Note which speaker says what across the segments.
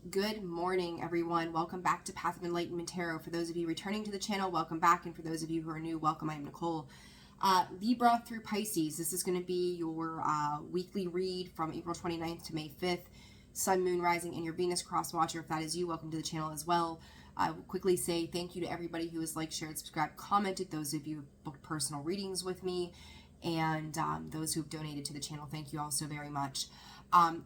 Speaker 1: Good morning, everyone. Welcome back to Path of Enlightenment Tarot. For those of you returning to the channel, welcome back. And for those of you who are new, welcome. I'm Nicole. Libra through Pisces. This is going to be your weekly read from April 29th to May 5th. Sun, Moon, Rising, and your Venus cross watcher. If that is you, welcome to the channel as well. I will quickly say thank you to everybody who has liked, shared, subscribed, commented. Those of you who booked personal readings with me. And those who've donated to the channel, thank you all so very much.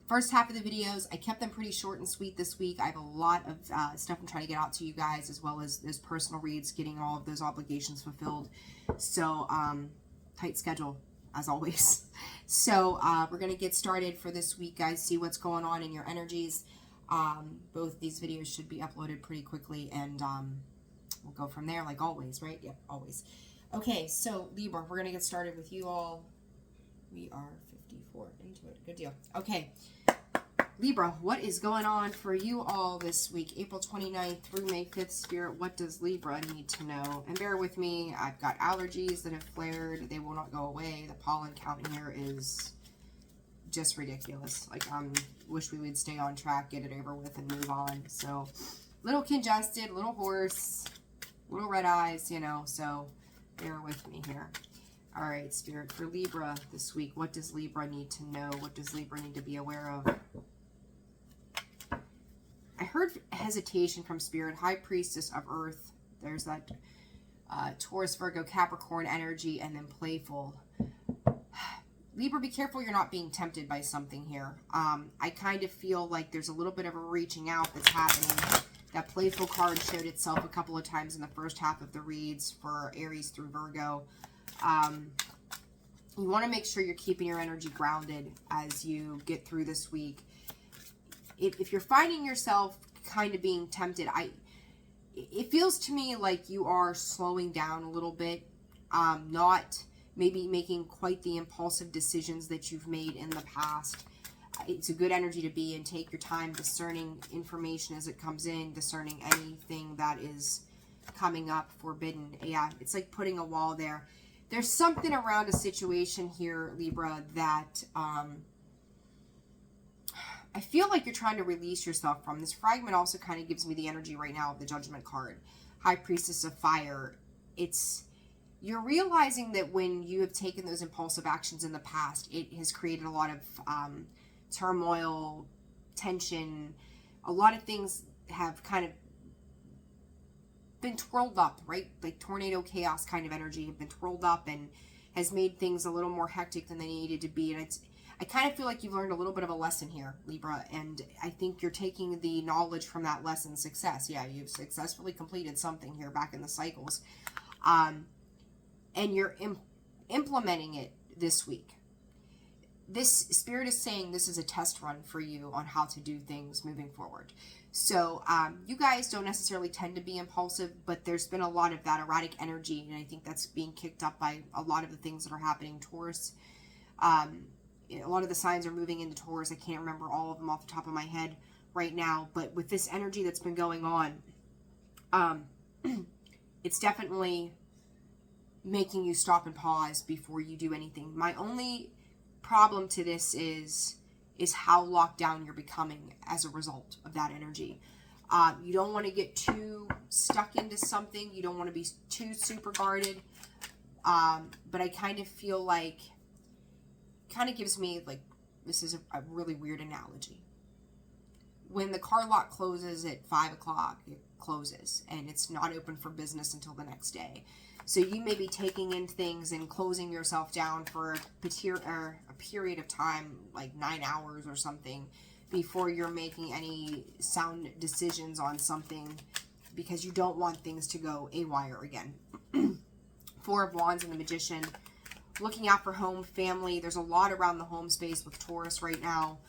Speaker 1: First half of the videos, I kept them pretty short and sweet this week. I have a lot of stuff I'm trying to get out to you guys, as well as those personal reads, getting all of those obligations fulfilled. So, tight schedule, as always. So, we're going to get started for this week, guys. See what's going on in your energies. Both these videos should be uploaded pretty quickly, and we'll go from there, like always, right? Yep, always. Okay, so Libra, we're going to get started with you all. We are 54 into it. Good deal. Okay, Libra, what is going on for you all this week? April 29th through May 5th, Spirit, what does Libra need to know? And bear with me, I've got allergies that have flared. They will not go away. The pollen count here is just ridiculous. Like, wish we would stay on track, get it over with, and move on. So, little congested, little hoarse, little red eyes, you know, so bear with me here. All right, Spirit, for Libra this week, what does Libra need to know? What does Libra need to be aware of? I heard hesitation from Spirit, High Priestess of Earth. There's that Taurus, Virgo, Capricorn energy, and then playful. Libra, be careful you're not being tempted by something here. I kind of feel like there's a little bit of a reaching out that's happening. That playful card showed itself a couple of times in the first half of the reads for Aries through Virgo. You want to make sure you're keeping your energy grounded as you get through this week. If you're finding yourself kind of being tempted, it feels to me like you are slowing down a little bit, not maybe making quite the impulsive decisions that you've made in the past. It's a good energy to be in. Take your time discerning information as it comes in, discerning anything that is coming up forbidden. Yeah, it's like putting a wall there. There's something around a situation here, Libra, that I feel like you're trying to release yourself from. This fragment also kind of gives me the energy right now of the Judgment card. High Priestess of Fire. You're realizing that when you have taken those impulsive actions in the past, it has created a lot of turmoil, tension. A lot of things have kind of been twirled up, right? Like tornado chaos kind of energy have been twirled up and has made things a little more hectic than they needed to be. And I kind of feel like you've learned a little bit of a lesson here, Libra, and I think you're taking the knowledge from that lesson success. Yeah, you've successfully completed something here back in the cycles. And you're implementing it this week. This Spirit is saying this is a test run for you on how to do things moving forward. So you guys don't necessarily tend to be impulsive, but there's been a lot of that erratic energy, and I think that's being kicked up by a lot of the things that are happening. Taurus, a lot of the signs are moving into Taurus. I can't remember all of them off the top of my head right now, but with this energy that's been going on, it's definitely making you stop and pause before you do anything. My only problem to this is how locked down you're becoming as a result of that energy. You don't want to get too stuck into something. You don't want to be too super guarded. But I kind of feel like, kind of gives me like, this is a really weird analogy. When the car lot closes at 5 o'clock, it closes and it's not open for business until the next day. So you may be taking in things and closing yourself down for a period of time, like 9 hours or something, before you're making any sound decisions on something, because you don't want things to go haywire again. Four of Wands and the Magician. Looking out for home, family. There's a lot around the home space with Taurus right now.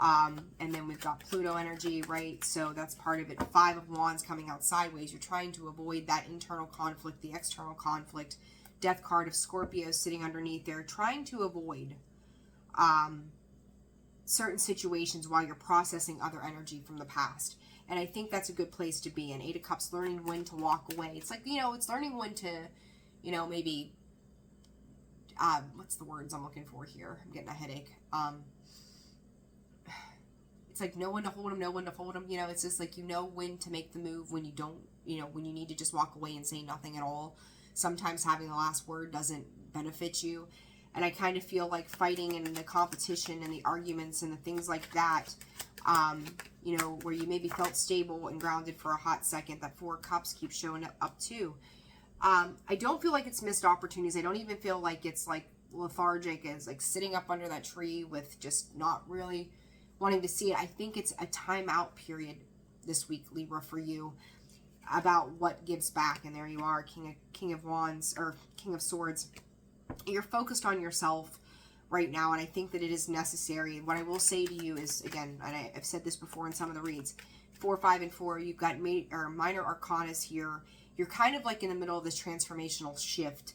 Speaker 1: And then we've got Pluto energy, right? So that's part of it. Five of Wands coming out sideways. You're trying to avoid that internal conflict, the external conflict. Death card of Scorpio sitting underneath there. Trying to avoid certain situations while you're processing other energy from the past. And I think that's a good place to be in. Eight of Cups, learning when to walk away. It's like, you know, it's learning when to, you know, maybe, what's the words I'm looking for here? I'm getting a headache. It's like know when to hold them, know when to fold them. You know, it's just like, you know when to make the move, when you don't, you know, when you need to just walk away and say nothing at all. Sometimes having the last word doesn't benefit you. And I kind of feel like fighting and the competition and the arguments and the things like that, you know, where you maybe felt stable and grounded for a hot second, that Four of Cups keeps showing up too. I don't feel like it's missed opportunities. I don't even feel like it's like lethargic, as like sitting up under that tree with just not really wanting to see it. I think it's a timeout period this week, Libra, for you, about what gives back. And there you are, King of Wands, or King of Swords. You're focused on yourself right now, and I think that it is necessary. What I will say to you is, again, and I've said this before in some of the reads, 4, 5, and 4, you've got minor arcanas here. You're kind of like in the middle of this transformational shift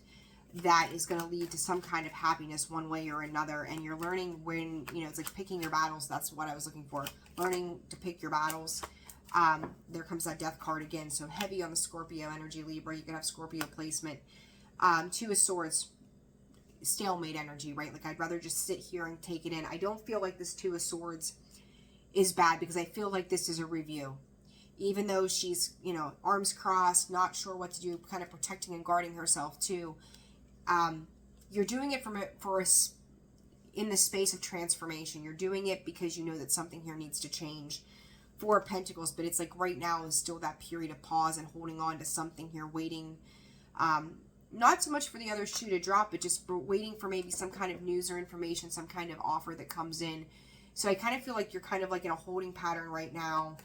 Speaker 1: that is going to lead to some kind of happiness one way or another. And you're learning when, you know, it's like picking your battles. That's what I was looking for. Learning to pick your battles. There comes that Death card again. So heavy on the Scorpio energy, Libra. You can have Scorpio placement. 2 of Swords, stalemate energy, right? Like, I'd rather just sit here and take it in. I don't feel like this 2 of Swords is bad, because I feel like this is a review. Even though she's, you know, arms crossed, not sure what to do, kind of protecting and guarding herself too. You're doing it in the space of transformation. You're doing it because you know that something here needs to change. 4 of Pentacles, but it's like right now is still that period of pause and holding on to something here, waiting. Not so much for the other shoe to drop, but just waiting for maybe some kind of news or information, some kind of offer that comes in. So I kind of feel like you're kind of like in a holding pattern right now.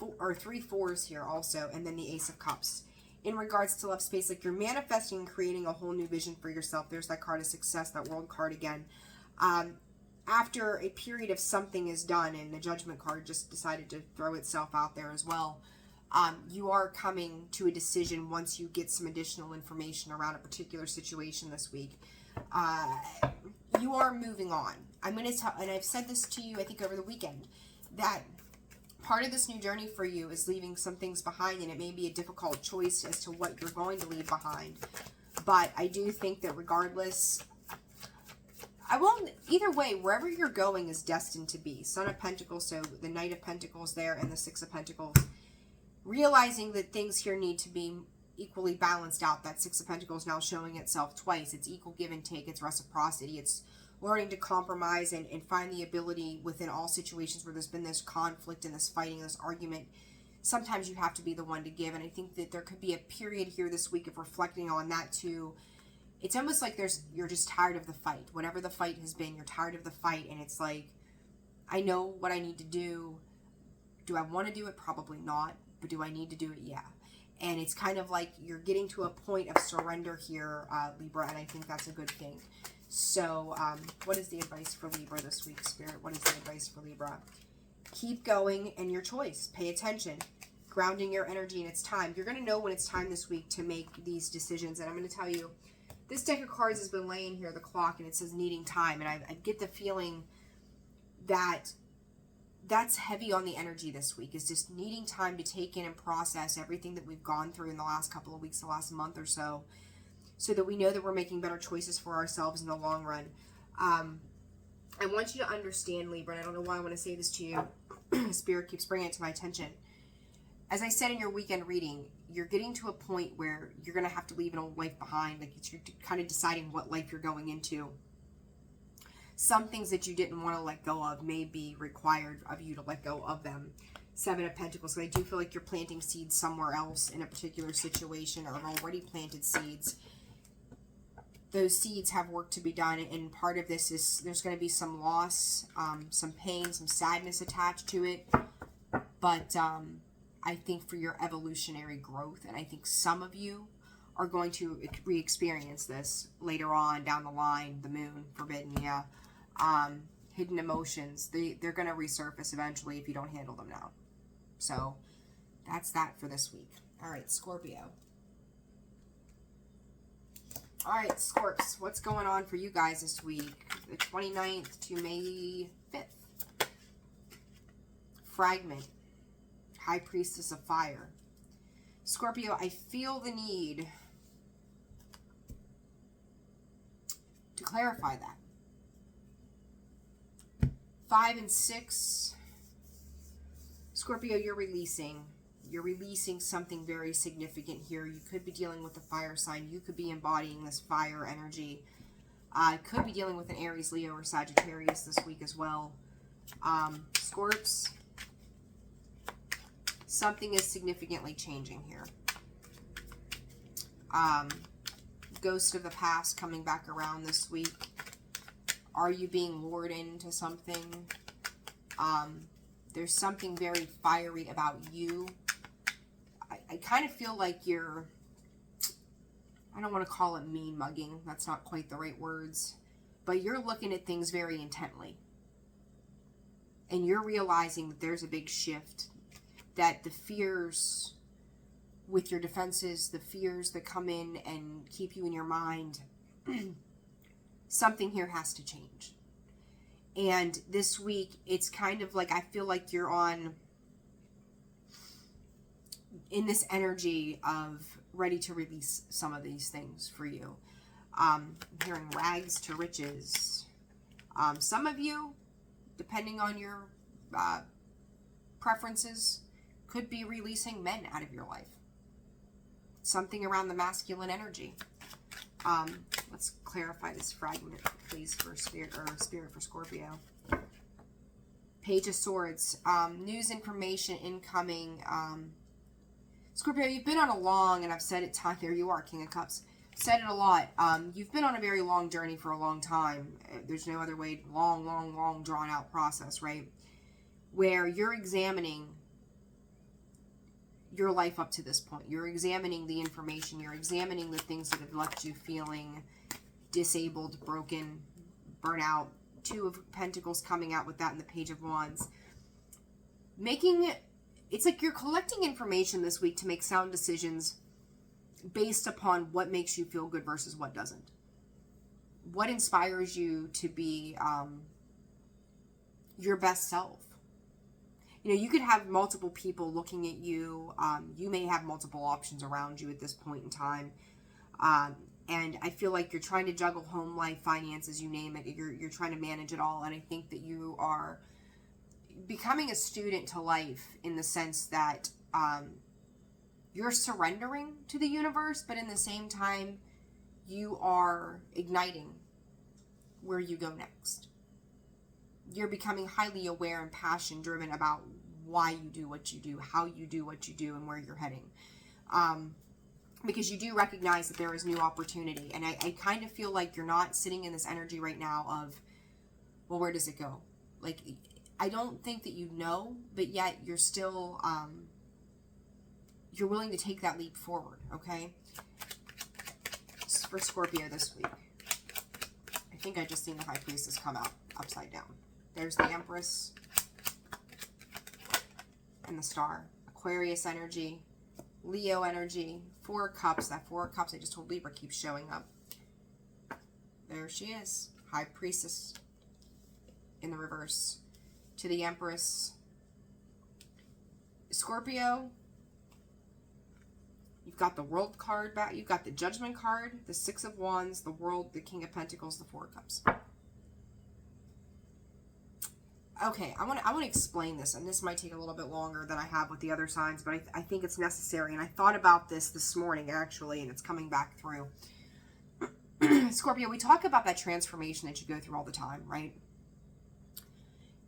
Speaker 1: 3 4s here also, and then the Ace of Cups. In regards to love space, like you're manifesting and creating a whole new vision for yourself. There's that card of success, that World card again. After a period of something is done, and the Judgment card just decided to throw itself out there as well. You are coming to a decision once you get some additional information around a particular situation this week. You are moving on. I'm going to tell, and I've said this to you, I think over the weekend, that part of this new journey for you is leaving some things behind, and it may be a difficult choice as to what you're going to leave behind. But I do think that regardless, either way, wherever you're going is destined to be. Son of Pentacles, so the Knight of Pentacles there, and the 6 of Pentacles. Realizing that things here need to be equally balanced out. That 6 of Pentacles now showing itself twice. It's equal give and take. It's reciprocity. It's learning to compromise and find the ability within all situations where there's been this conflict and this fighting, this argument. Sometimes you have to be the one to give. And I think that there could be a period here this week of reflecting on that too. It's almost like you're just tired of the fight. Whatever the fight has been, you're tired of the fight. And it's like, I know what I need to do. Do I want to do it? Probably not. But do I need to do it? Yeah. And it's kind of like you're getting to a point of surrender here, Libra, and I think that's a good thing. So, what is the advice for Libra this week, Spirit? What is the advice for Libra? Keep going in your choice. Pay attention. Grounding your energy, and it's time. You're going to know when it's time this week to make these decisions. And I'm going to tell you, this deck of cards has been laying here, the clock, and it says needing time. And I get the feeling that that's heavy on the energy this week, is just needing time to take in and process everything that we've gone through in the last couple of weeks, the last month or so that we know that we're making better choices for ourselves in the long run. I want you to understand, Libra, and I don't know why I want to say this to you. Spirit keeps bringing it to my attention. As I said in your weekend reading, you're getting to a point where you're going to have to leave an old life behind. Like, you're kind of deciding what life you're going into. Some things that you didn't want to let go of may be required of you to let go of them. 7 of Pentacles. So I do feel like you're planting seeds somewhere else in a particular situation, or have already planted seeds. Those seeds have work to be done, and part of this is there's going to be some loss, some pain, some sadness attached to it. But I think for your evolutionary growth, and I think some of you are going to re-experience this later on down the line. The moon, forbidden, yeah. Hidden emotions, they're going to resurface eventually if you don't handle them now. So that's that for this week. All right, Scorpio. All right, Scorps, what's going on for you guys this week? The 29th to May 5th. Fragment. High Priestess of Fire. Scorpio, I feel the need to clarify that. 5 and 6. Scorpio, you're releasing. You're releasing something very significant here. You could be dealing with a fire sign. You could be embodying this fire energy. Could be dealing with an Aries, Leo, or Sagittarius this week as well. Scorps, something is significantly changing here. Ghost of the past coming back around this week. Are you being lured into something? There's something very fiery about you. I kind of feel like you're, I don't want to call it mean mugging. That's not quite the right words. But you're looking at things very intently. And you're realizing that there's a big shift. That the fears with your defenses, the fears that come in and keep you in your mind, something here has to change. And this week, it's kind of like, I feel like you're in this energy of ready to release some of these things for you. I'm hearing rags to riches. Some of you, depending on your preferences, could be releasing men out of your life. Something around the masculine energy. Let's clarify this fragment, please, for spirit for Scorpio. Page of Swords. News information incoming. Scorpio, you've been on a long, and I've said it time. There you are, King of Cups. Said it a lot. You've been on a very long journey for a long time. There's no other way. Long, drawn out process, right? Where you're examining your life up to this point. You're examining the information. You're examining the things that have left you feeling disabled, broken, burnout. 2 of Pentacles coming out with that in the Page of Wands. It's like you're collecting information this week to make sound decisions based upon what makes you feel good versus what doesn't. What inspires you to be your best self. You know, you could have multiple people looking at you. You may have multiple options around you at this point in time. And I feel like you're trying to juggle home life, finances, you name it. You're trying to manage it all. And I think that you are becoming a student to life in the sense that you're surrendering to the universe, but in the same time, you are igniting where you go next. You're becoming highly aware and passion driven about why you do what you do, how you do what you do, and where you're heading. Because you do recognize that there is new opportunity. And I kind of feel like you're not sitting in this energy right now of, well, where does it go? Like, I don't think that you know, but yet you're still, you're willing to take that leap forward, okay? For Scorpio this week. I think I just seen the High Priestess come out upside down. There's the Empress and the Star. Aquarius energy, Leo energy, 4 Cups. That 4 Cups I just told Libra keeps showing up. There she is. High Priestess in the reverse. To the Empress. Scorpio, you've got the World card back. You've got the Judgment card, the 6 of Wands, the World, the King of Pentacles, the 4 Cups. Okay, I want to explain this, and this might take a little bit longer than I have with the other signs, but I think it's necessary, and I thought about this morning, actually, and it's coming back through. Scorpio, we talk about that transformation that you go through all the time, right?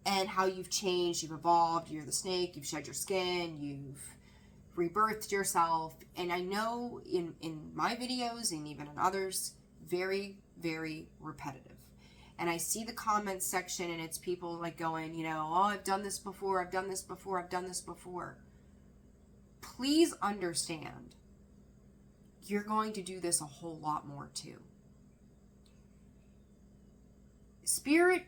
Speaker 1: And how you've changed, you've evolved, you're the snake, you've shed your skin, you've rebirthed yourself, and I know in my videos, and even in others, very, very repetitive. And I see the comments section, and it's people like going, you know, oh, I've done this before, I've done this before, I've done this before. Please understand, you're going to do this a whole lot more too. Spirit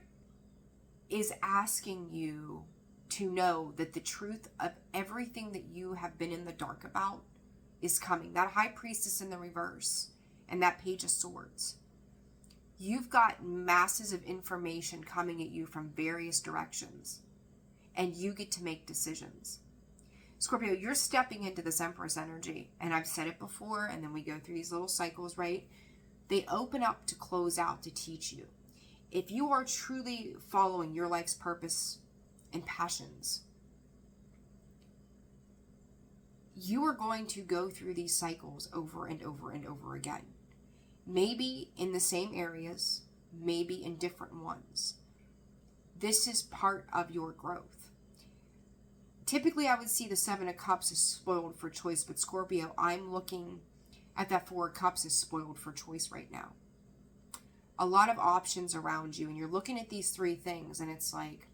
Speaker 1: is asking you to know that the truth of everything that you have been in the dark about is coming. That High Priestess in the reverse and that Page of Swords. You've got masses of information coming at you from various directions, and you get to make decisions. Scorpio, you're stepping into this Empress energy, and I've said it before, and then we go through these little cycles, right? They open up to close out to teach you. if you are truly following your life's purpose and passions, you are going to go through these cycles over and over and over again. Maybe in the same areas, maybe in different ones. This is part of your growth. Typically, I would see the Seven of Cups as spoiled for choice, but Scorpio, I'm looking at that Four of Cups as spoiled for choice right now. A lot of options around you, and you're looking at these three things, and it's like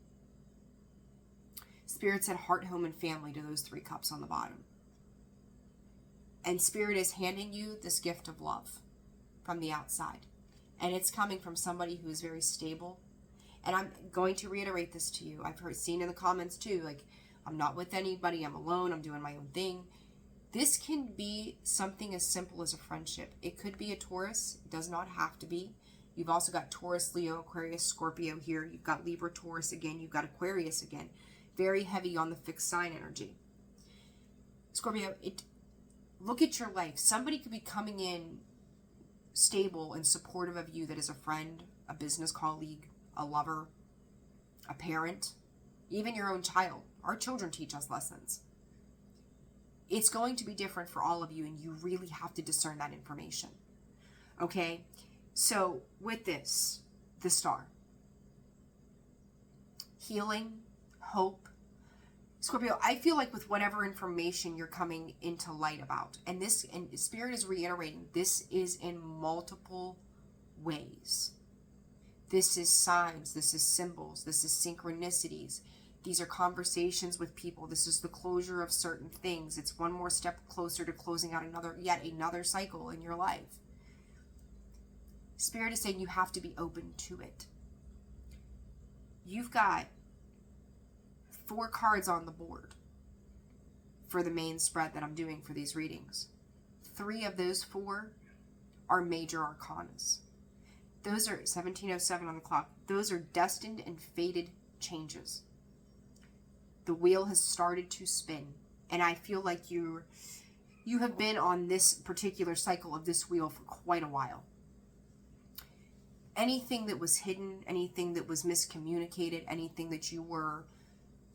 Speaker 1: Spirit said heart, home, and family to those three cups on the bottom. And Spirit is handing you this gift of love from the outside. And it's coming from somebody who is very stable. And I'm going to reiterate this to you. I've seen in the comments too, like, I'm not with anybody, I'm alone, I'm doing my own thing. This can be something as simple as a friendship. It could be a Taurus, it does not have to be. You've also got Taurus, Leo, Aquarius, Scorpio here. You've got Libra, Taurus again. You've got Aquarius again. Very heavy on the fixed sign energy. Scorpio, look at your life. Somebody could be coming in stable and supportive of you that is a friend, a business colleague, a lover, a parent, even your own child. Our children teach us lessons. It's going to be different for all of you, and you really have to discern that information. Okay? So, with this, the Star. Healing, hope. Scorpio, I feel like with whatever information you're coming into light about, and Spirit is reiterating, this is in multiple ways. This is signs, this is symbols, this is synchronicities. These are conversations with people. This is the closure of certain things. It's one more step closer to closing out yet another cycle in your life. Spirit is saying you have to be open to it. You've got 4 cards on the board for the main spread that I'm doing for these readings. 3 of those 4 are major arcanas. Those are 1707 on the clock. Those are destined and fated changes. The wheel has started to spin, and I feel like you have been on this particular cycle of this wheel for quite a while. Anything that was hidden, anything that was miscommunicated, anything that you were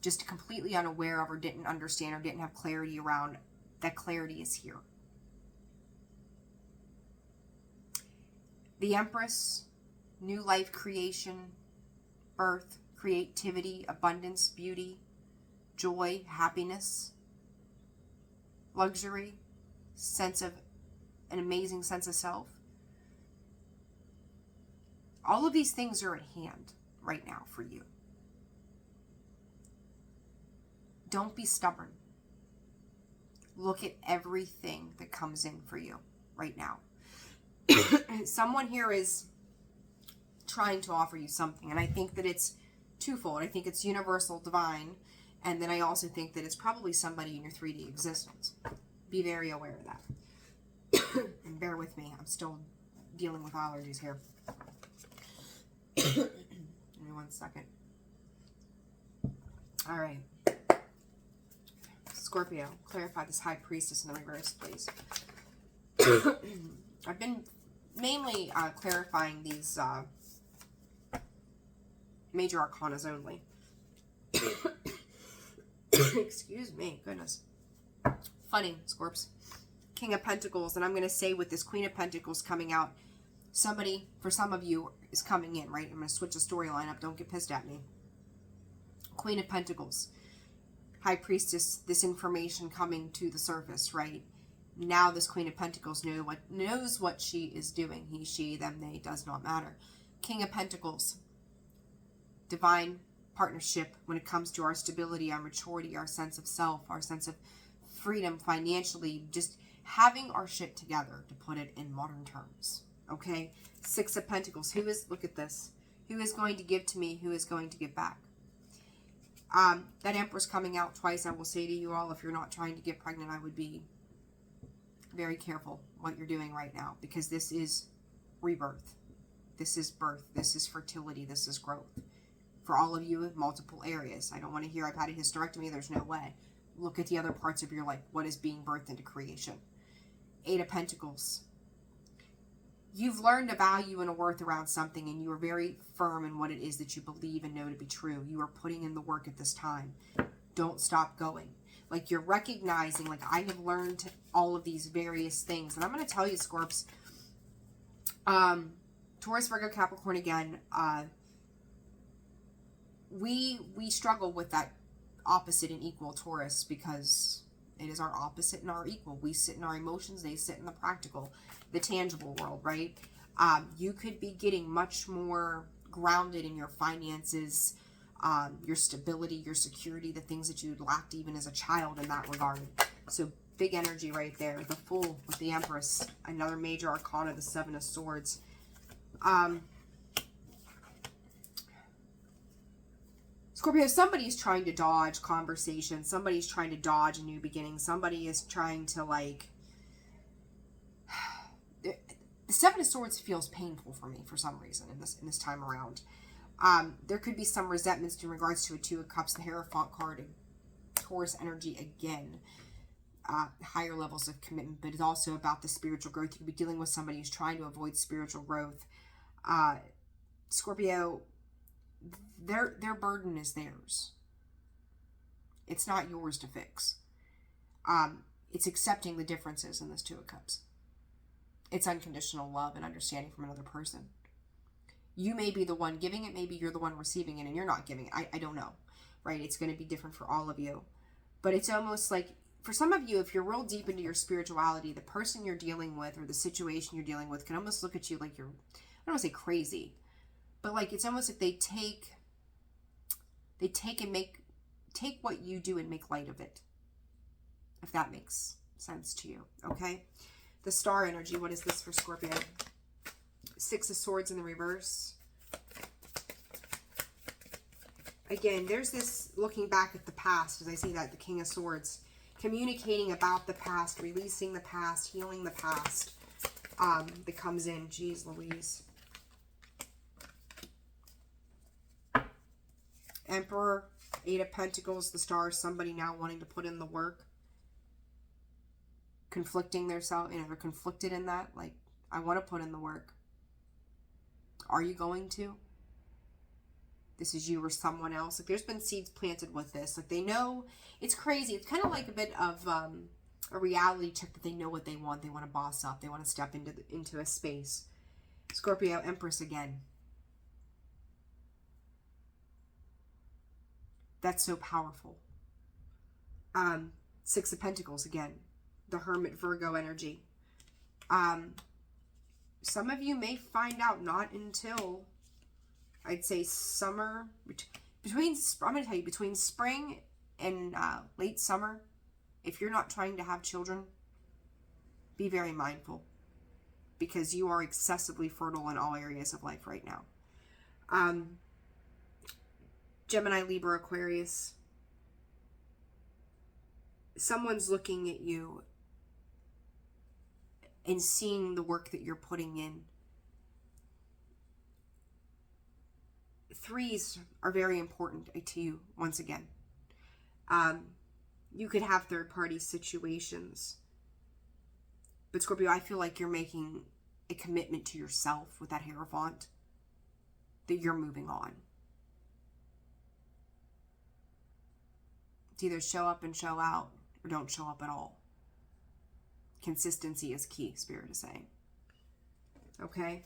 Speaker 1: just completely unaware of or didn't understand or didn't have clarity around, that clarity is here. The Empress, new life creation, birth, creativity, abundance, beauty, joy, happiness, luxury, an amazing sense of self. All of these things are at hand right now for you. Don't be stubborn. Look at everything that comes in for you right now. Someone here is trying to offer you something, and I think that it's twofold. I think it's universal, divine, and then I also think that it's probably somebody in your 3D existence. Be very aware of that. And bear with me. I'm still dealing with allergies here. Give me 1 second. All right. Scorpio, clarify this High Priestess in the reverse, please. I've been mainly clarifying these major arcanas only. Excuse me, goodness. Funny, Scorps. King of Pentacles, and I'm going to say with this Queen of Pentacles coming out, somebody, for some of you, is coming in, right? I'm going to switch the storyline up. Don't get pissed at me. Queen of Pentacles. High Priestess, this information coming to the surface, right? Now this Queen of Pentacles knows what she is doing. He, she, them, they, does not matter. King of Pentacles. Divine partnership when it comes to our stability, our maturity, our sense of self, our sense of freedom financially, just having our shit together, to put it in modern terms. Okay? 6 of Pentacles. Look at this. Who is going to give to me? Who is going to give back? That Empress coming out twice. I will say to you all, if you're not trying to get pregnant, I would be very careful what you're doing right now, because this is rebirth. This is birth. This is fertility. This is growth. For all of you in multiple areas. I don't want to hear I've had a hysterectomy. There's no way. Look at the other parts of your life. What is being birthed into creation? 8 of Pentacles. You've learned a value and a worth around something, and you are very firm in what it is that you believe and know to be true. You are putting in the work at this time. Don't stop going. Like, you're recognizing, like, I have learned all of these various things. And I'm going to tell you, Scorps, Taurus, Virgo, Capricorn again, we struggle with that opposite and equal Taurus, because it is our opposite and our equal. We sit in our emotions, they sit in the practical, the tangible world, right? You could be getting much more grounded in your finances, your stability, your security, the things that you lacked even as a child in that regard. So big energy right there. The Fool with the Empress, another major arcana, the Seven of Swords. Scorpio, somebody's trying to dodge conversation. Somebody's trying to dodge a new beginning. Somebody is trying to, like... The Seven of Swords feels painful for me for some reason in this time around. There could be some resentments in regards to a Two of Cups, the Hierophant card, Taurus energy again. Higher levels of commitment, but it's also about the spiritual growth. You could be dealing with somebody who's trying to avoid spiritual growth. Scorpio, their burden is theirs. It's not yours to fix. It's accepting the differences in this Two of Cups. It's unconditional love and understanding from another person. You may be the one giving it, maybe you're the one receiving it, and you're not giving it. I don't know, right? It's going to be different for all of you. But it's almost like, for some of you, if you're real deep into your spirituality, the person you're dealing with or the situation you're dealing with can almost look at you like you're, I don't want to say crazy, but like it's almost like they take what you do and make light of it, if that makes sense to you, okay? The Star energy, what is this for Scorpio? Six of Swords in the reverse. Again, there's this looking back at the past, as I see that, the King of Swords, communicating about the past, releasing the past, healing the past, that comes in. Jeez Louise. Emperor, Eight of Pentacles, the Star, somebody now wanting to put in the work. Conflicting themselves, they're conflicted in that. Like, I want to put in the work. Are you going to? This is you or someone else. Like, there's been seeds planted with this. Like, they know. It's crazy. It's kind of like a bit of a reality check that they know what they want. They want to boss up. They want to step into a space. Scorpio, Empress again. That's so powerful. Six of Pentacles again. The Hermit, Virgo energy. Some of you may find out not until, I'd say, summer. I'm going to tell you, between spring and late summer, if you're not trying to have children, be very mindful, because you are excessively fertile in all areas of life right now. Gemini, Libra, Aquarius. Someone's looking at you and seeing the work that you're putting in. Threes are very important to you, once again. You could have third-party situations. But Scorpio, I feel like you're making a commitment to yourself with that Hierophant, that you're moving on. It's either show up and show out, or don't show up at all. Consistency is key, Spirit is saying. Okay?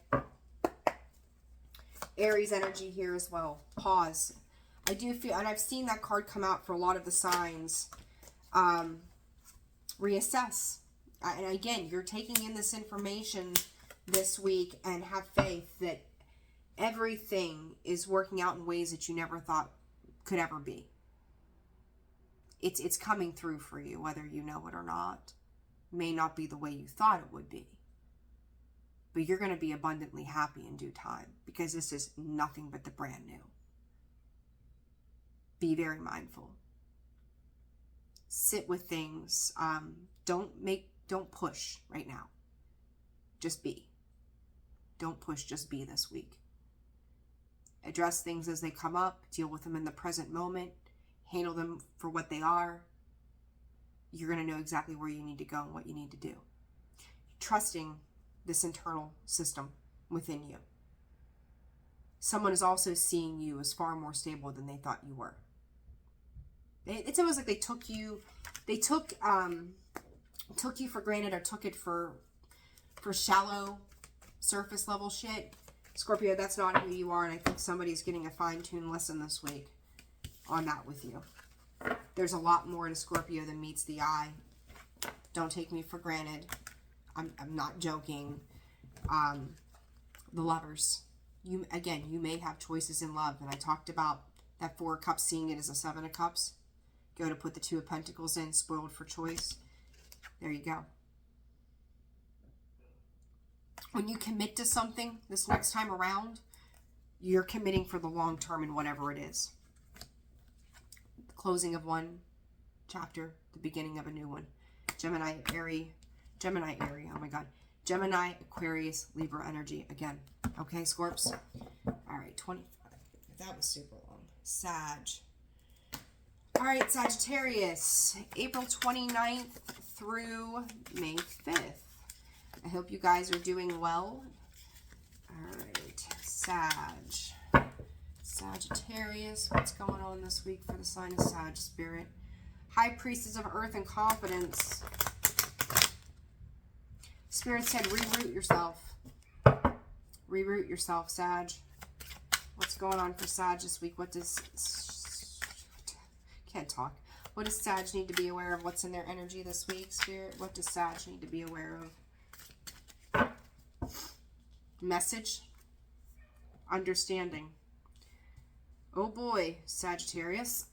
Speaker 1: Aries energy here as well. Pause. I do feel, and I've seen that card come out for a lot of the signs. Reassess. And again, you're taking in this information this week, and have faith that everything is working out in ways that you never thought could ever be. It's coming through for you, whether you know it or not. May not be the way you thought it would be, but you're going to be abundantly happy in due time, because this is nothing but the brand new. Be very mindful. Sit with things. Don't push right now. Just be. Don't push, just be this week. Address things as they come up. Deal with them in the present moment. Handle them for what they are. You're going to know exactly where you need to go and what you need to do. Trusting this internal system within you. Someone is also seeing you as far more stable than they thought you were. It's almost like they took you for granted, or took it for shallow surface level shit. Scorpio, that's not who you are, and I think somebody's getting a fine-tuned lesson this week on that with you. There's a lot more to Scorpio than meets the eye. Don't take me for granted. I'm not joking. The Lovers. You may have choices in love, and I talked about that Four of Cups, seeing it as a Seven of Cups. Go to put the Two of Pentacles in, spoiled for choice. There you go. When you commit to something this next time around, you're committing for the long term in whatever it is. The closing of one chapter, the beginning of a new one. Gemini, oh my God. Gemini, Aquarius, Libra energy again. Okay, Scorps? All right, 25. That was super long. Sag. All right, Sagittarius, April 29th through May 5th. I hope you guys are doing well. All right, Sagittarius, what's going on this week for the sign of Sag, Spirit? High Priestess of Earth and Confidence. Spirit said, reroute yourself. Reroute yourself, Sag. What's going on for Sag this week? What does... Can't talk. What does Sag need to be aware of? What's in their energy this week, Spirit? What does Sag need to be aware of? Message. Understanding. Oh boy, Sagittarius.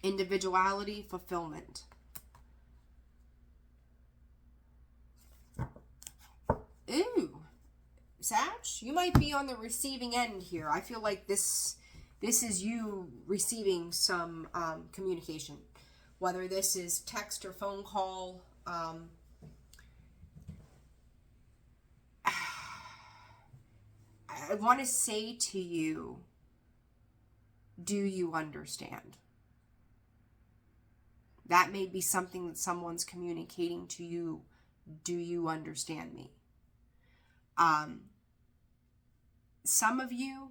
Speaker 1: Individuality, fulfillment. Ooh. Sag, you might be on the receiving end here. I feel like this is you receiving some communication. Whether this is text or phone call. I want to say to you, do you understand? That may be something that someone's communicating to you. Do you understand me? Some of you,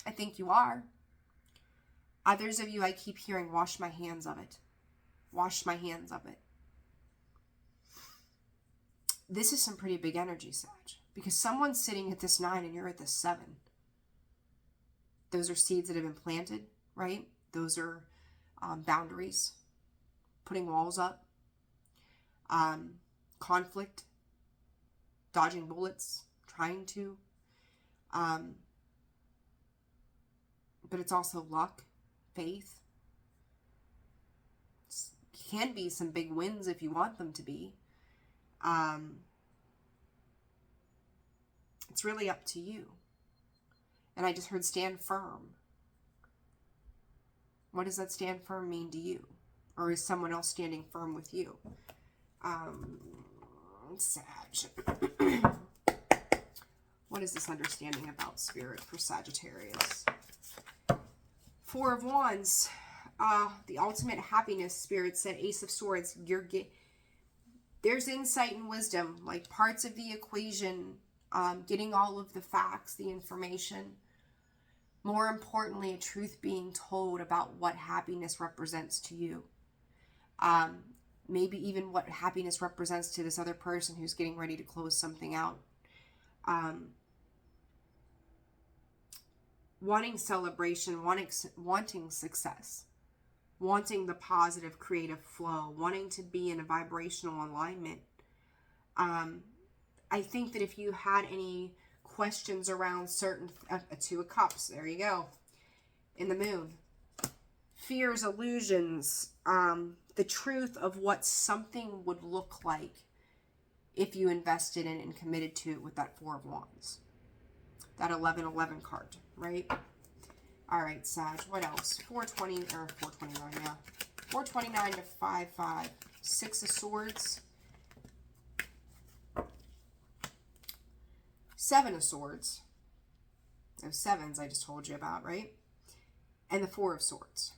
Speaker 1: I think you are. Others of you, I keep hearing, wash my hands of it. Wash my hands of it. This is some pretty big energy, Sag. Because someone's sitting at this 9 and you're at this 7. Those are seeds that have been planted, right? Those are boundaries. Putting walls up. Conflict. Dodging bullets. Trying to. But it's also luck. Faith. It can be some big wins if you want them to be. It's really up to you. And I just heard stand firm. What does that stand firm mean to you? Or is someone else standing firm with you? Sag. What is this understanding about, Spirit, for Sagittarius? Four of Wands. The ultimate happiness, Spirit said. Ace of Swords. There's insight and wisdom, like parts of the equation, getting all of the facts, the information. More importantly, a truth being told about what happiness represents to you. Maybe even what happiness represents to this other person who's getting ready to close something out. Wanting celebration, wanting success. Wanting the positive creative flow, wanting to be in a vibrational alignment. I think that if you had any questions around certain, Two of Cups, there you go, in the Moon. Fears, illusions, the truth of what something would look like if you invested in it and committed to it with that Four of Wands. That 11-11 card, right? All right, Sag, what else? 429, yeah. 429 to 5-5. Six of Swords. Seven of Swords. Those sevens I just told you about, right? And the Four of Swords.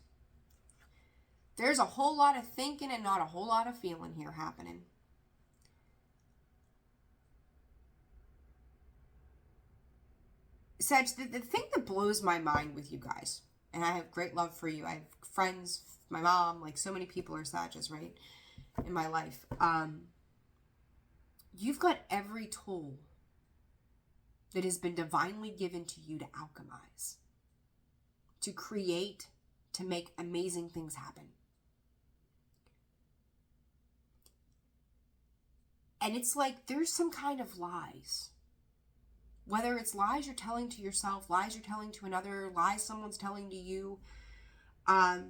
Speaker 1: There's a whole lot of thinking and not a whole lot of feeling here happening. Sag, the thing that blows my mind with you guys, and I have great love for you. I have friends, my mom, like so many people are Sages, right? In my life. You've got every tool that has been divinely given to you to alchemize, to create, to make amazing things happen. And it's like there's some kind of lies. Whether it's lies you're telling to yourself, lies you're telling to another, lies someone's telling to you, that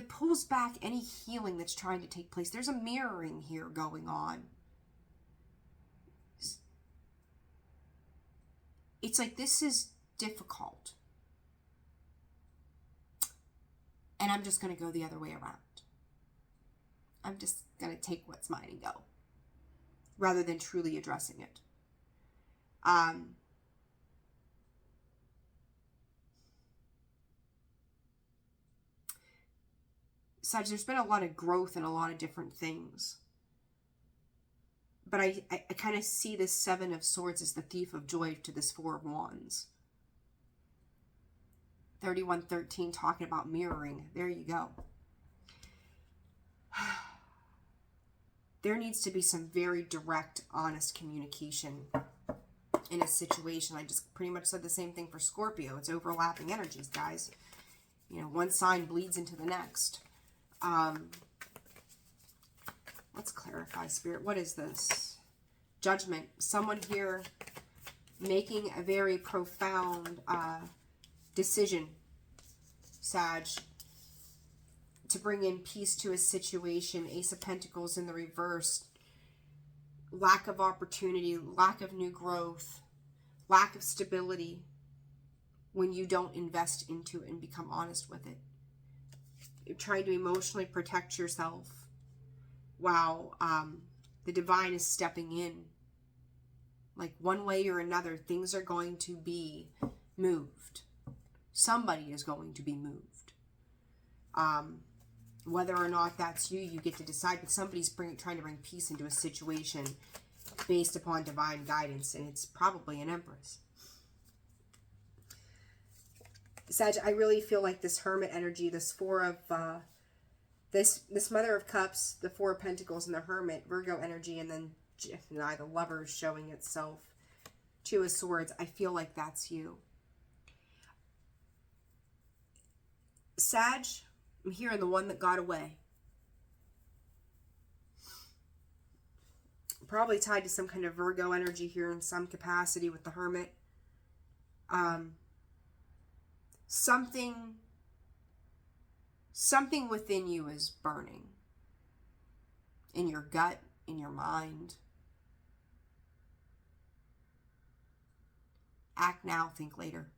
Speaker 1: pulls back any healing that's trying to take place. There's a mirroring here going on. It's like this is difficult. And I'm just going to go the other way around. I'm just going to take what's mine and go, rather than truly addressing it. Sag, there's been a lot of growth in a lot of different things. But I kind of see this Seven of Swords as the thief of joy to this Four of Wands. 3113 talking about mirroring. There you go. There needs to be some very direct, honest communication in a situation. I just pretty much said the same thing for Scorpio. It's overlapping energies, guys. You know, one sign bleeds into the next. Let's clarify, Spirit. What is this? Judgment. Someone here making a very profound decision, Sag, to bring in peace to a situation. Ace of Pentacles in the reverse. Lack of opportunity, lack of new growth, lack of stability when you don't invest into it and become honest with it. You're trying to emotionally protect yourself while the divine is stepping in. Like one way or another, things are going to be moved. Somebody is going to be moved. Whether or not that's you, you get to decide, but somebody's trying to bring peace into a situation based upon divine guidance, and it's probably an Empress. Sag, I really feel like this Hermit energy, this this Mother of Cups, the Four of Pentacles, and the Hermit, Virgo energy, and then Gemini, the Lover, showing itself, Two of Swords. I feel like that's you. Sag, I'm hearing the one that got away. Probably tied to some kind of Virgo energy here in some capacity with the Hermit. Something within you is burning. In your gut, in your mind. Act now, think later.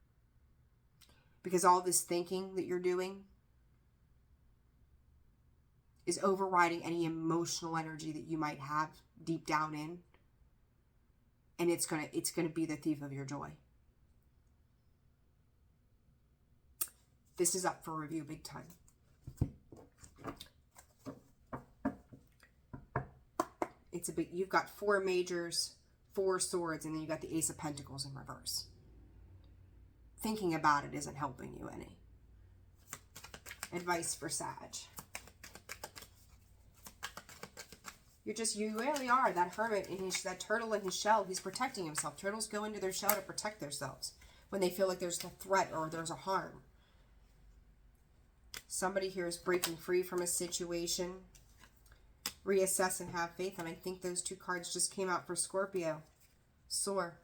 Speaker 1: Because all this thinking that you're doing is overriding any emotional energy that you might have deep down in. And it's gonna be the thief of your joy. This is up for review big time. It's a big, you've got four majors, four swords, and then you got the Ace of Pentacles in reverse. Thinking about it isn't helping you any. Advice for Sag. You really are that hermit in that turtle in his shell. He's protecting himself. Turtles go into their shell to protect themselves when they feel like there's a threat or there's a harm. Somebody here is breaking free from a situation. Reassess and have faith. And I think those two cards just came out for Scorpio. Soar.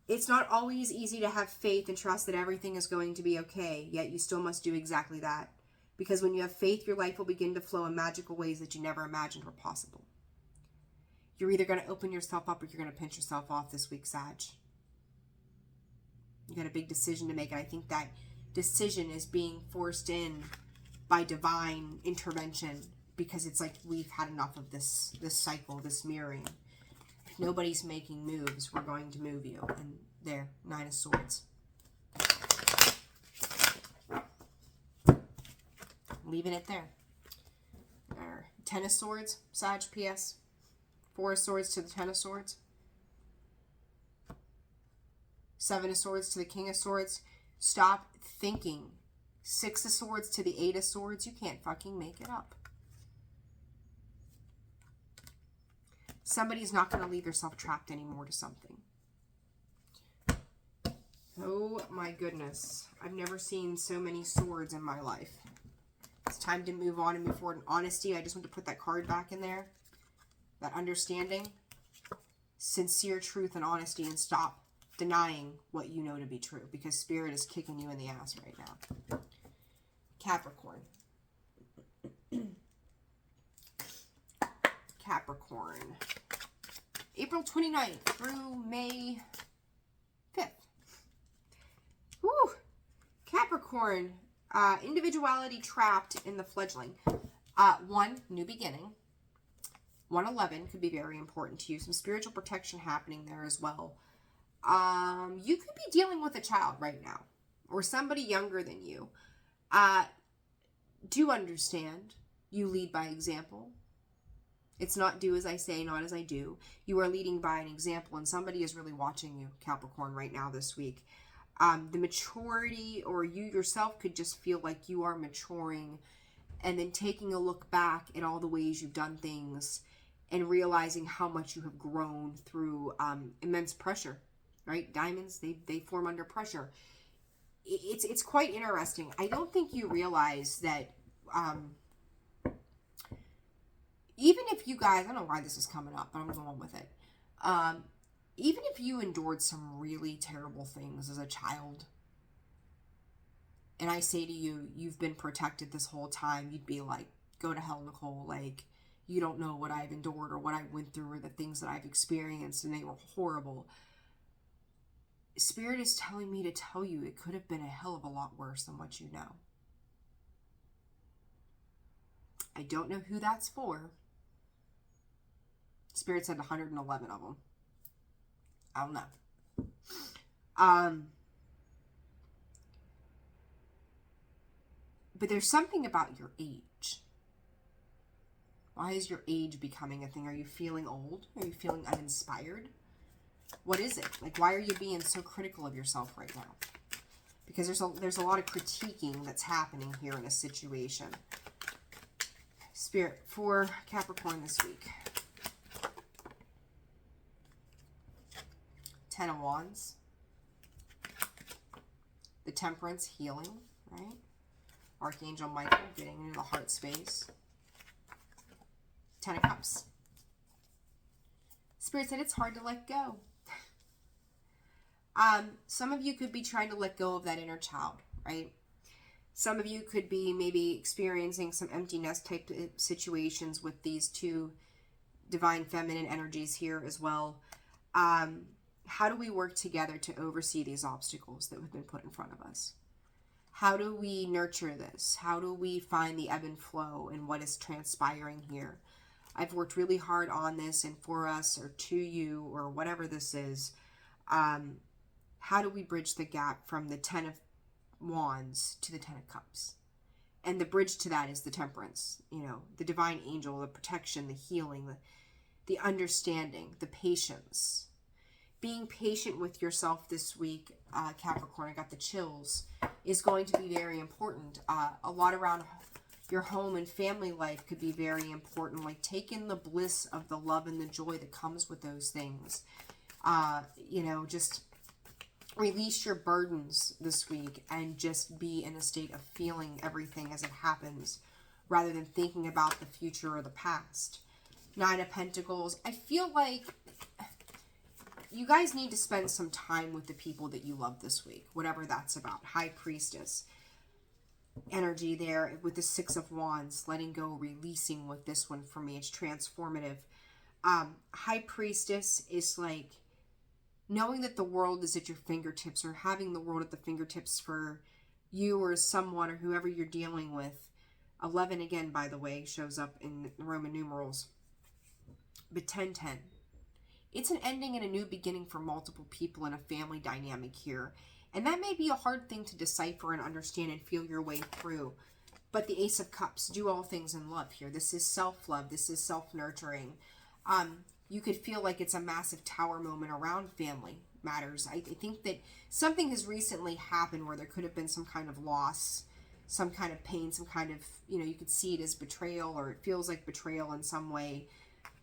Speaker 1: It's not always easy to have faith and trust that everything is going to be okay, yet you still must do exactly that. Because when you have faith, your life will begin to flow in magical ways that you never imagined were possible. You're either going to open yourself up or you're going to pinch yourself off this week, Sag. You got a big decision to make, and I think that decision is being forced in by divine intervention, because it's like we've had enough of this cycle, this mirroring. If nobody's making moves, we're going to move you. And there, Nine of Swords. Leaving it there. Ten of Swords, Sag, PS. Four of Swords to the Ten of Swords. Seven of Swords to the King of Swords. Stop thinking. Six of Swords to the Eight of Swords. You can't fucking make it up. Somebody's not going to leave yourself trapped anymore to something. Oh my goodness. I've never seen so many swords in my life. It's time to move on and move forward in honesty. I just want to put that card back in there. That understanding. Sincere truth and honesty, and stop denying what you know to be true, because Spirit is kicking you in the ass right now. Capricorn. Capricorn. April 29th through May 5th. Woo! Capricorn. Individuality trapped in the fledgling. 1, new beginning. 111 could be very important to you. Some spiritual protection happening there as well. You could be dealing with a child right now, or somebody younger than you. Do understand, you lead by example. It's not do as I say, not as I do. You are leading by an example, and somebody is really watching you, Capricorn, right now this week. The maturity, or you yourself could just feel like you are maturing, and then taking a look back at all the ways you've done things and realizing how much you have grown through immense pressure, right? Diamonds, they form under pressure. It's quite interesting. I don't think you realize that even if you guys, I don't know why this is coming up, but I'm going with it. Even if you endured some really terrible things as a child, and I say to you, you've been protected this whole time, you'd be like, go to hell, Nicole. Like, you don't know what I've endured or what I went through or the things that I've experienced, and they were horrible. Spirit is telling me to tell you it could have been a hell of a lot worse than what you know. I don't know who that's for. Spirit said 111 of them. I don't know. But there's something about your age. Why is your age becoming a thing? Are you feeling old? Are you feeling uninspired? What is it? Like, why are you being so critical of yourself right now? Because there's a lot of critiquing that's happening here in a situation. Spirit, for Capricorn this week. 10 of Wands. The Temperance, healing, right? Archangel Michael, getting into the heart space. 10 of Cups. Spirit said it's hard to let go. Some of you could be trying to let go of that inner child, right? Some of you could be maybe experiencing some empty nest type situations with these two divine feminine energies here as well. How do we work together to oversee these obstacles that have been put in front of us? How do we nurture this? How do we find the ebb and flow in what is transpiring here? I've worked really hard on this, and for us, or to you, or whatever this is, how do we bridge the gap from the 10 of Wands to the 10 of Cups? And the bridge to that is the Temperance, you know, the divine angel, the protection, the healing, the understanding, the patience. Being patient with yourself this week, Capricorn, I got the chills, is going to be very important. A lot around your home and family life could be very important. Like, take in the bliss of the love and the joy that comes with those things. You know, just release your burdens this week and just be in a state of feeling everything as it happens, rather than thinking about the future or the past. 9 of Pentacles. I feel like you guys need to spend some time with the people that you love this week, whatever that's about. High Priestess energy there with the 6 of Wands, letting go, releasing with this one for me. It's transformative. High Priestess is like knowing that the world is at your fingertips, or having the world at the fingertips for you or someone or whoever you're dealing with. 11 again, by the way, shows up in Roman numerals. But 10-10. It's an ending and a new beginning for multiple people in a family dynamic here. And that may be a hard thing to decipher and understand and feel your way through. But the Ace of Cups, do all things in love here. This is self-love. This is self-nurturing. You could feel like it's a massive tower moment around family. matters. I think that something has recently happened where there could have been some kind of loss, some kind of pain, some kind of, you could see it as betrayal, or it feels like betrayal in some way.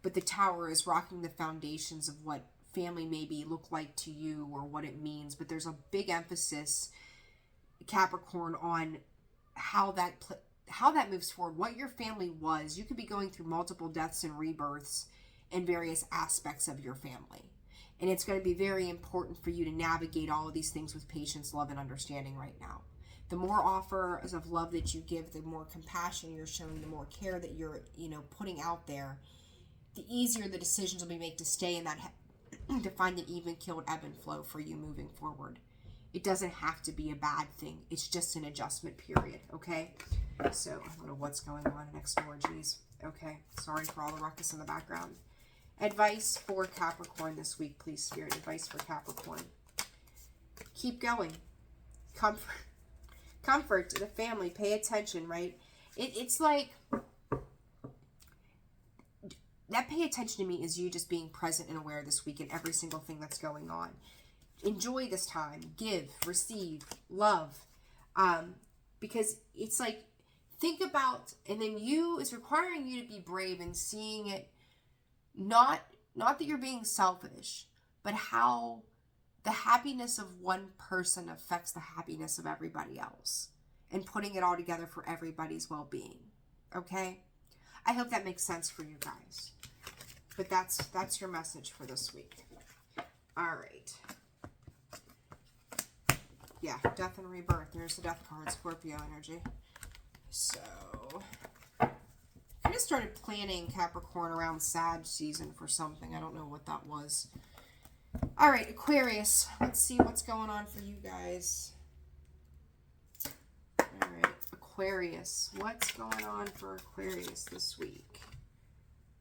Speaker 1: But the Tower is rocking the foundations of what family maybe look like to you or what it means. But there's a big emphasis, Capricorn, on how that moves forward, what your family was. You could be going through multiple deaths and rebirths in various aspects of your family. And it's going to be very important for you to navigate all of these things with patience, love, and understanding right now. The more offers of love that you give, the more compassion you're showing, the more care that you're, putting out there, the easier the decisions will be made to stay in that, to find an even keeled ebb and flow for you moving forward. It doesn't have to be a bad thing. It's just an adjustment period, okay? So, I don't know what's going on next door, geez. Okay, sorry for all the ruckus in the background. Advice for Capricorn this week, please, Spirit. Advice for Capricorn. Keep going. Comfort to the family. Pay attention, right? It's like, that pay attention to me is you just being present and aware this week in every single thing that's going on. Enjoy this time. Give, receive, love. Because it's like, think about, and then it's requiring you to be brave and seeing it, not that you're being selfish, but how the happiness of one person affects the happiness of everybody else, and putting it all together for everybody's well-being. Okay? I hope that makes sense for you guys. But that's your message for this week. All right. Yeah, death and rebirth. There's the death card, Scorpio energy. So, I just started planning Capricorn around Sag season for something. I don't know what that was. All right, Aquarius. Let's see what's going on for you guys. All right, Aquarius. What's going on for Aquarius this week?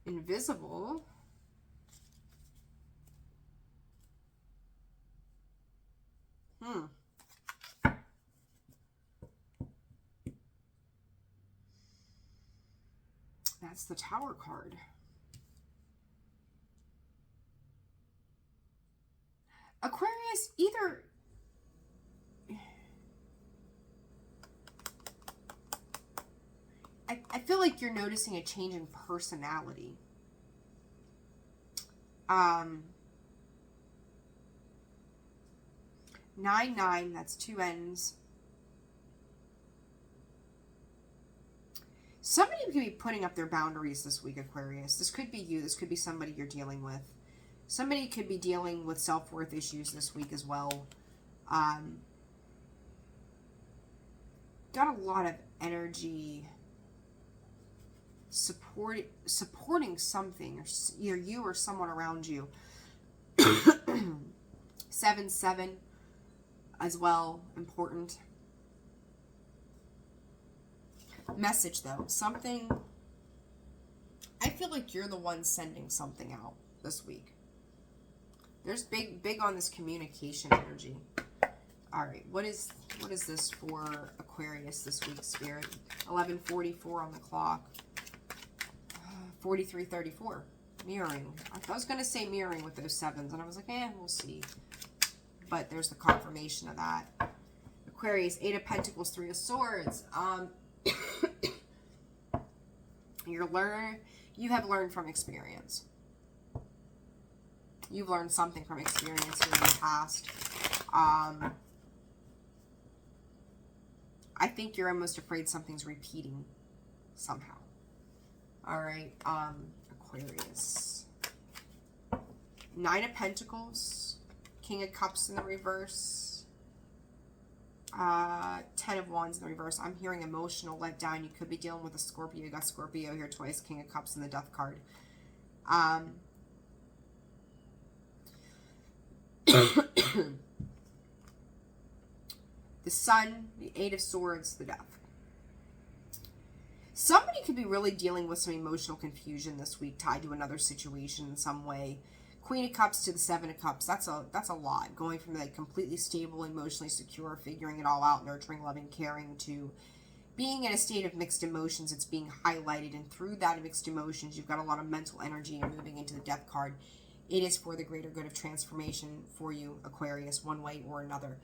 Speaker 1: Invisible. That's the Tower card. Aquarius, either I feel like you're noticing a change in personality. 9-9, that's 2 ends. Somebody could be putting up their boundaries this week, Aquarius. This could be you. This could be somebody you're dealing with. Somebody could be dealing with self-worth issues this week as well. Got a lot of energy supporting something, or either you or someone around you. 7-7 as well, important. Message though, something, I feel like you're the one sending something out this week. There's big on this communication energy. All right, what is this for Aquarius this week, Spirit? 11:44 on the clock. 43:34. Mirroring. I was going to say mirroring with those 7s, and I was like, we'll see. But there's the confirmation of that. Aquarius, 8 of Pentacles, 3 of Swords. You have learned from experience. You've learned something from experience in the past. I think you're almost afraid something's repeating somehow. All right, Aquarius. 9 of Pentacles, King of Cups in the reverse, 10 of Wands in the reverse. I'm hearing emotional letdown. You could be dealing with a Scorpio. You got Scorpio here twice, King of Cups in the Death card. The Sun, the 8 of Swords, the Death. Somebody could be really dealing with some emotional confusion this week, tied to another situation in some way. Queen of Cups to the 7 of Cups. That's a lot. Going from like completely stable, emotionally secure, figuring it all out, nurturing, loving, caring, to being in a state of mixed emotions. It's being highlighted, and through that mixed emotions, you've got a lot of mental energy and moving into the Death card. it is for the greater good of transformation for you, Aquarius, one way or another.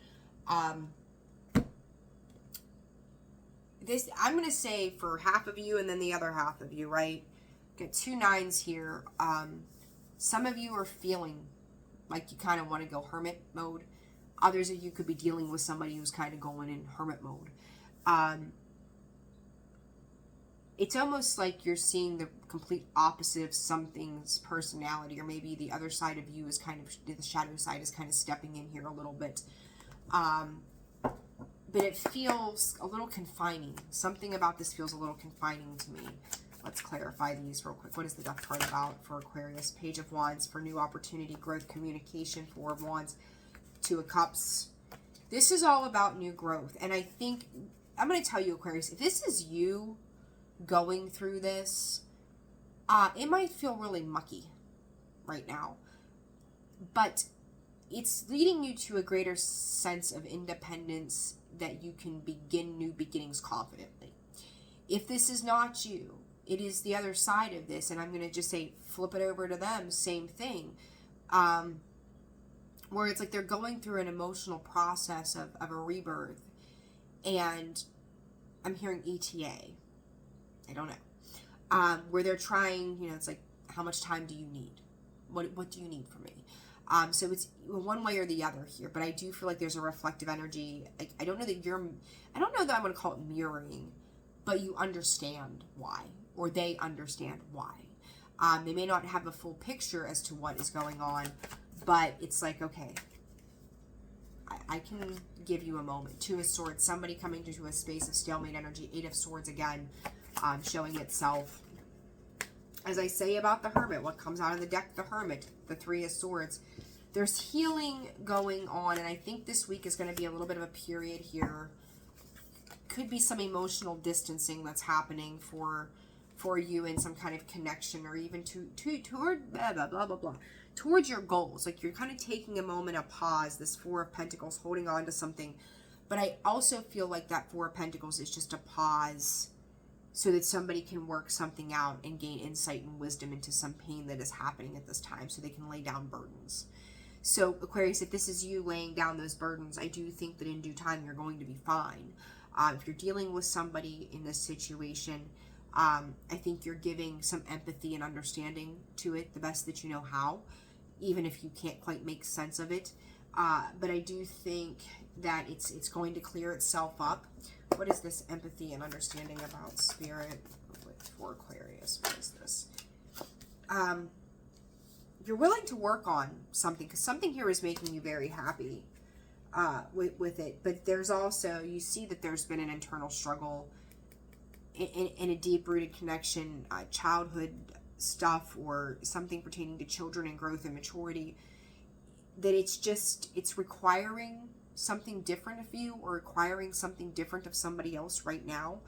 Speaker 1: This, I'm going to say for half of you and then the other half of you, right? Got 2 9s here. Some of you are feeling like you kind of want to go hermit mode. Others of you could be dealing with somebody who's kind of going in hermit mode. It's almost like you're seeing the complete opposite of something's personality, or maybe the other side of you is kind of, the shadow side is kind of stepping in here a little bit. But it feels a little confining. Something about this feels a little confining to me. Let's clarify these real quick. What is the Death card about for Aquarius? Page of Wands for new opportunity, growth, communication. 4 of Wands, 2 of Cups. This is all about new growth. And I think, I'm going to tell you, Aquarius, if this is you going through this, it might feel really mucky right now. But it's leading you to a greater sense of independence, that you can begin new beginnings confidently. If this is not you, it is the other side of this, and I'm going to just say flip it over to them, same thing, where it's like they're going through an emotional process of a rebirth, and I'm hearing ETA, I don't know, where they're trying, you know, it's like, how much time do you need? What do you need from me? So it's one way or the other here, but I do feel like there's a reflective energy. I don't know that I don't know that I'm going to call it mirroring, but you understand why, or they understand why. They may not have a full picture as to what is going on, but it's like, okay, I can give you a moment. 2 of Swords, somebody coming into a space of stalemate energy. 8 of Swords again, showing itself. As I say about the Hermit, what comes out of the deck, the Hermit, the 3 of Swords. There's healing going on, and I think this week is going to be a little bit of a period here. Could be some emotional distancing that's happening for you in some kind of connection, or even toward blah, blah, blah, blah, blah, towards your goals. Like you're kind of taking a moment of pause, this 4 of Pentacles, holding on to something. But I also feel like that 4 of Pentacles is just a pause so that somebody can work something out and gain insight and wisdom into some pain that is happening at this time, so they can lay down burdens. So Aquarius, if this is you laying down those burdens, I do think that in due time you're going to be fine. If you're dealing with somebody in this situation, I think you're giving some empathy and understanding to it the best that you know how, even if you can't quite make sense of it. But I do think that it's going to clear itself up. What is this empathy and understanding about, Spirit, for Aquarius? What is this? You're willing to work on something, because something here is making you very happy with it. But there's also, you see that there's been an internal struggle in a deep-rooted connection, childhood stuff, or something pertaining to children and growth and maturity, that it's requiring something different of you, or requiring something different of somebody else right now.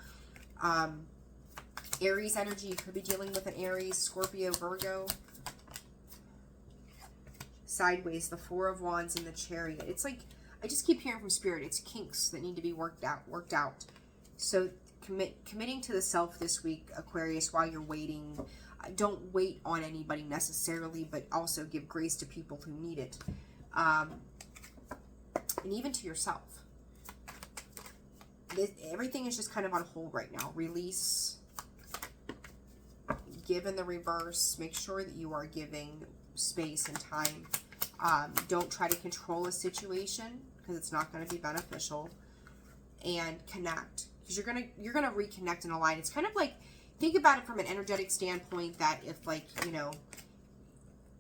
Speaker 1: Aries energy, you could be dealing with an Aries, Scorpio, Virgo. Sideways, the 4 of Wands and the Chariot. It's like, I just keep hearing from Spirit, it's kinks that need to be worked out. So committing to the self this week, Aquarius, while you're waiting. Don't wait on anybody necessarily, but also give grace to people who need it. And even to yourself. Everything is just kind of on hold right now. Release. Give in the reverse. Make sure that you are giving space and time. Don't try to control a situation, because it's not going to be beneficial. And connect, because you're gonna reconnect and align. It's kind of like, think about it from an energetic standpoint, that if, like, you know,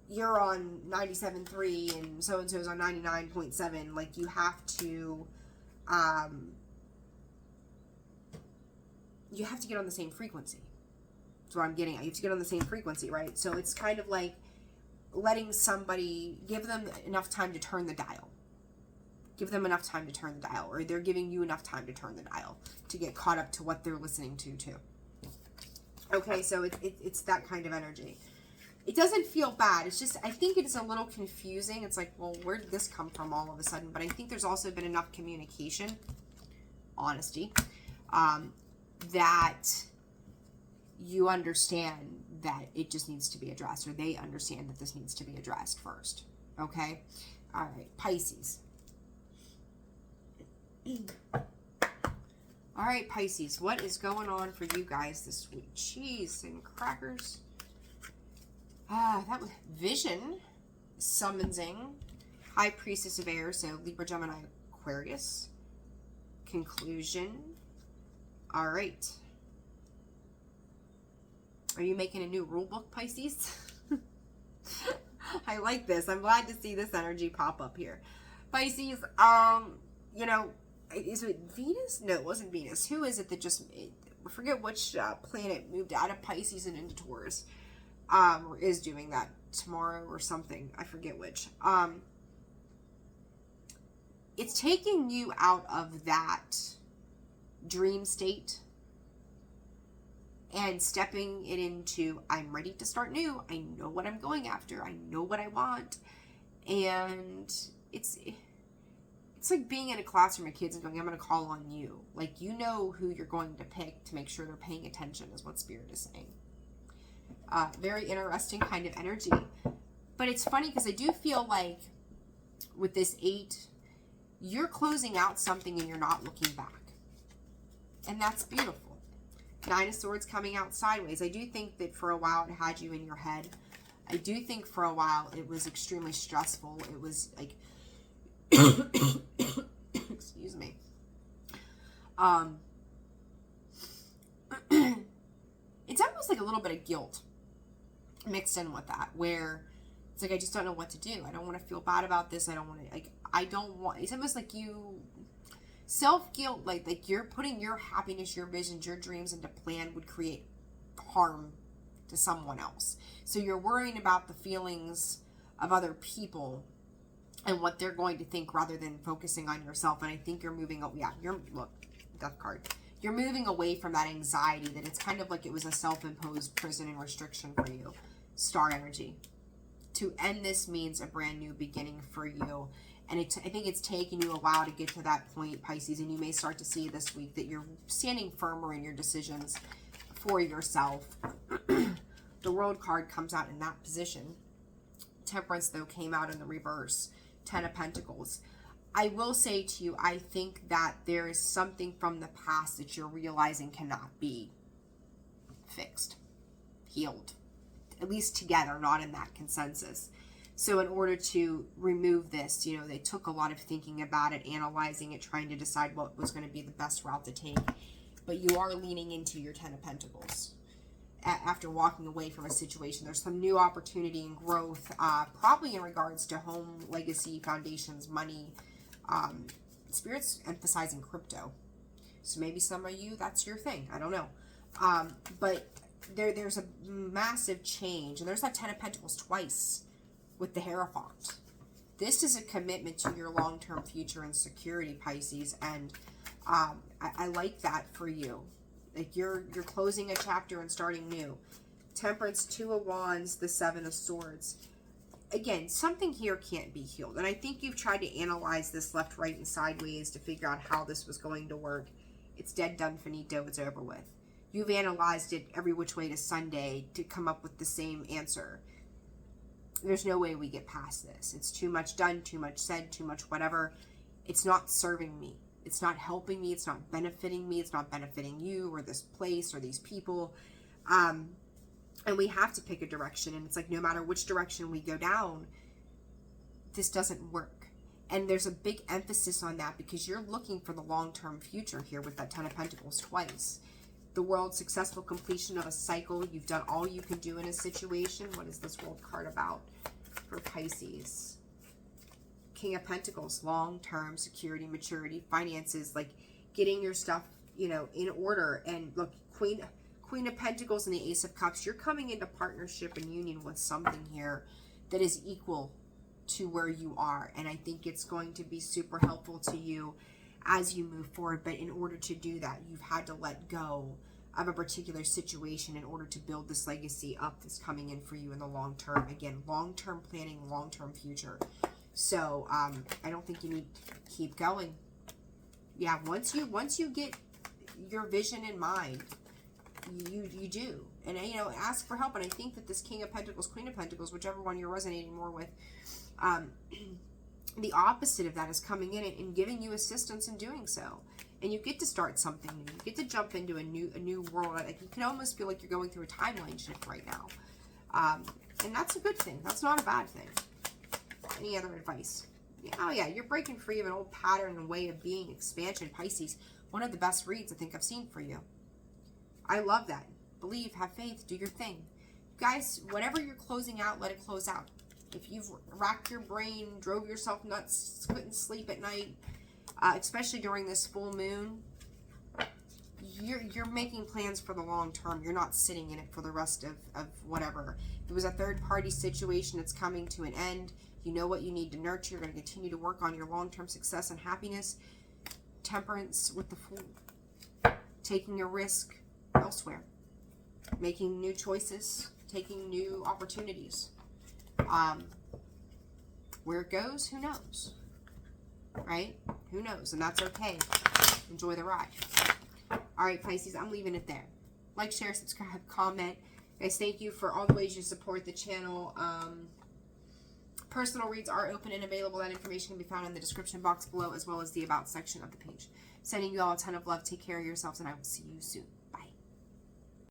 Speaker 1: you're on 97.3 and so-and-so is on 99.7, like, you have to get on the same frequency. That's what I'm getting at. You have to get on the same frequency, right? So it's kind of like letting somebody, give them enough time to turn the dial. Give them enough time to turn the dial, or they're giving you enough time to turn the dial to get caught up to what they're listening to too. Okay, so it's that kind of energy. It doesn't feel bad. It's just, I think it's a little confusing. It's like, well, where did this come from all of a sudden? But I think there's also been enough communication, honesty, that you understand that it just needs to be addressed, or they understand that this needs to be addressed first. Okay? All right, Pisces. All right, Pisces, what is going on for you guys this week? Cheese and crackers. That was Vision, Summoning, High Priestess of Air, so Libra, Gemini, Aquarius. Conclusion. All right. Are you making a new rule book, Pisces? I like this. I'm glad to see this energy pop up here. Pisces, you know, is it Venus? No, it wasn't Venus. Who is it that just, I forget which planet moved out of Pisces and into Taurus, or is doing that tomorrow or something. I forget which. It's taking you out of that dream state and stepping it into, I'm ready to start new. I know what I'm going after. I know what I want. And it's like being in a classroom of kids and going, I'm going to call on you. Like, you know who you're going to pick to make sure they're paying attention, is what Spirit is saying. Very interesting kind of energy. But it's funny because I do feel like with this 8, you're closing out something and you're not looking back. And that's beautiful. 9 of Swords coming out sideways. I do think that for a while it had you in your head. I do think for a while it was extremely stressful. It was like, excuse me. It's almost like a little bit of guilt mixed in with that, where it's like, I just don't know what to do. I don't want to feel bad about this. I don't want to, like, I don't want, it's almost like you, self-guilt, like you're putting your happiness, your visions, your dreams into plan would create harm to someone else. So you're worrying about the feelings of other people and what they're going to think rather than focusing on yourself. And I think you're moving, look, Death card. You're moving away from that anxiety that it's kind of like it was a self-imposed prison and restriction for you. Star energy. To end this means a brand new beginning for you. And I think it's taken you a while to get to that point, Pisces, and you may start to see this week that you're standing firmer in your decisions for yourself. The World card comes out in that position. Temperance, though, came out in the reverse. 10 of Pentacles. I will say to you, I think that there is something from the past that you're realizing cannot be fixed, healed, at least together, not in that consensus. So in order to remove this, you know, they took a lot of thinking about it, analyzing it, trying to decide what was going to be the best route to take. But you are leaning into your 10 of Pentacles. After walking away from a situation, there's some new opportunity and growth, probably in regards to home, legacy, foundations, money. Spirit's emphasizing crypto. So maybe some of you, that's your thing. I don't know. But there's a massive change. And there's that 10 of Pentacles twice with the Hierophant. This is a commitment to your long-term future and security, Pisces. And I like that for you. Like you're closing a chapter and starting new. Temperance, 2 of Wands, the 7 of Swords. Again, something here can't be healed. And I think you've tried to analyze this left, right, and sideways to figure out how this was going to work. It's dead, done, finito, it's over with. You've analyzed it every which way to Sunday to come up with the same answer. There's no way we get past this. It's too much done, too much said, too much whatever. It's not serving me. It's not helping me. It's not benefiting me. It's not benefiting you or this place or these people. And we have to pick a direction. And it's like, no matter which direction we go down, this doesn't work. And there's a big emphasis on that because you're looking for the long-term future here with that 10 of Pentacles twice. The World, successful completion of a cycle. You've done all you can do in a situation. What is this World card about for Pisces? King of Pentacles, long-term security, maturity, finances, like getting your stuff, you know, in order. And look, Queen of Pentacles and the Ace of Cups, you're coming into partnership and union with something here that is equal to where you are. And I think it's going to be super helpful to you as you move forward. But in order to do that, you've had to let go of a particular situation in order to build this legacy up that's coming in for you in the long term. Again, long-term planning, long-term future. So I don't think you need to keep going. Yeah, once you get your vision in mind, you do. And, you know, ask for help. And I think that this King of Pentacles, Queen of Pentacles, whichever one you're resonating more with, the opposite of that is coming in and giving you assistance in doing so. And you get to start something new. You get to jump into a new world. Like, you can almost feel like you're going through a timeline shift right now. And that's a good thing. That's not a bad thing. Any other advice? Yeah, oh yeah, you're breaking free of an old pattern and way of being. Expansion, Pisces. One of the best reads I think I've seen for you. I love that. Believe, have faith, do your thing. Guys, whatever you're closing out, let it close out. If you've racked your brain, drove yourself nuts, couldn't sleep at night, especially during this full moon, you're making plans for the long term. You're not sitting in it for the rest of whatever. If it was a third-party situation that's coming to an end, you know what you need to nurture. You're going to continue to work on your long-term success and happiness. Temperance with the Fool. Taking a risk elsewhere. Making new choices. Taking new opportunities. Where it goes, who knows? Right? Who knows? And that's okay. Enjoy the ride. All right, Pisces, I'm leaving it there. Like, share, subscribe, comment. Guys, thank you for all the ways you support the channel. Personal reads are open and available. That information can be found in the description box below, as well as the About section of the page. Sending you all a ton of love. Take care of yourselves, and I will see you soon.